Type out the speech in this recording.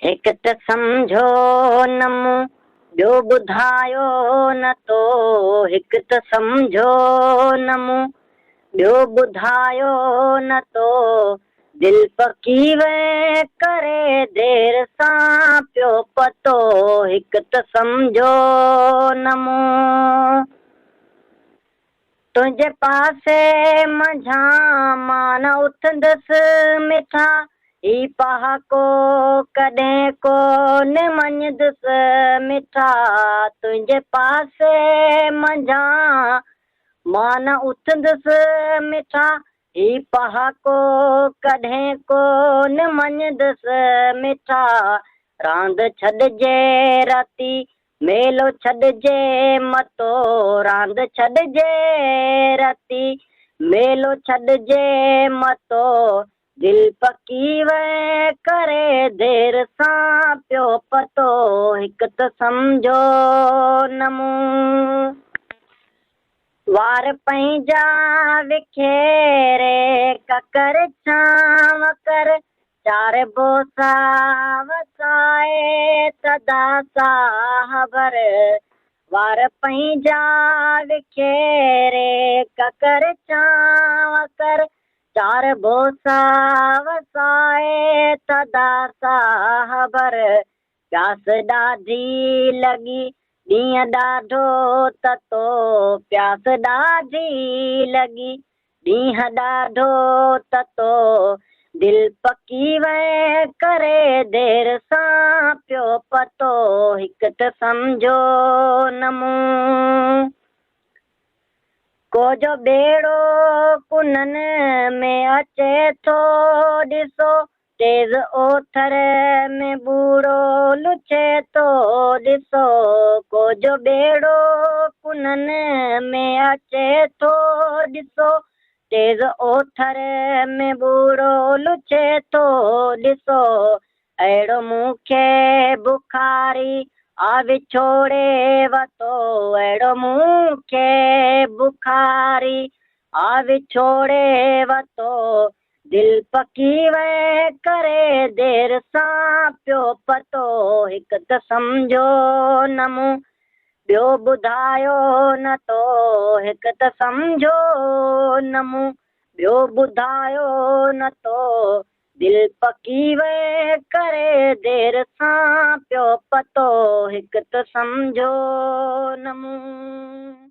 हिकु त सम्झो न मूं ॿियो ॿुधायो न तो, हिकु त सम्झो न मूं ॿियो ॿुधायो न तो, दिलि पकी वे करे देरि सां पियो पतो, हिकु त सम्झो न मूं तुंहिंजे पासे मंझां मां न उथंदसि मिठा, ही पहाको कॾहिं कोन मञंदुसि मिठा, तुंहिंजे पासे मंझां मां न उथंदसि मिठा, ही पहाको कॾहिं कोन मञंदसि मिठा, रांदि छॾिजे राती मेलो छॾिजे मतो, रांदि छॾिजे राती मेलो छॾिजे मतो, दिलि पकी वे करे देरि सां पियो पतो, हिकु त सम्झो न मूं वार पंहिंजा विखेरे ककर छांव कर, चार बोसा वसाए सदा साह भर, वार पंहिंजा विखेरे ककर छांव कर, चार बोसा वसाए सदा साह भर, प्यास ॾाढी लॻी ॾींहं ॾाढो ततो, प्यास ॾाढी लॻी ॾींहं ॾाढो ततो, दिलि पकी वे करे देरि सां पियो पतो, हिकु त सम्झो न मूं को जो ॿेड़ो कुननि में अचे थो ॾिसो, तेज़ ओथर में बूढ़ो लुचे थो ॾिसो, को जो ॿेड़ो कुननि में अचे थो ॾिसो, तेज़ ओथर में बूढ़ो लुचे थो ॾिसो, अहिड़ो मूंखे बुखारी आ विछोड़े वतो, अहिड़ो मूंखे बुखारी आ विछोड़े वतो, दिलि पकी वे करे देरि सां पियो पतो, हिकु त सम्झो न मूं ॿियो ॿुधायो न तो, हिकु त सम्झो न मूं ॿियो ॿुधायो न तो, दिलि पकी वे करे देरि सां पियो पतो, हिकु त सम्झो न मूं।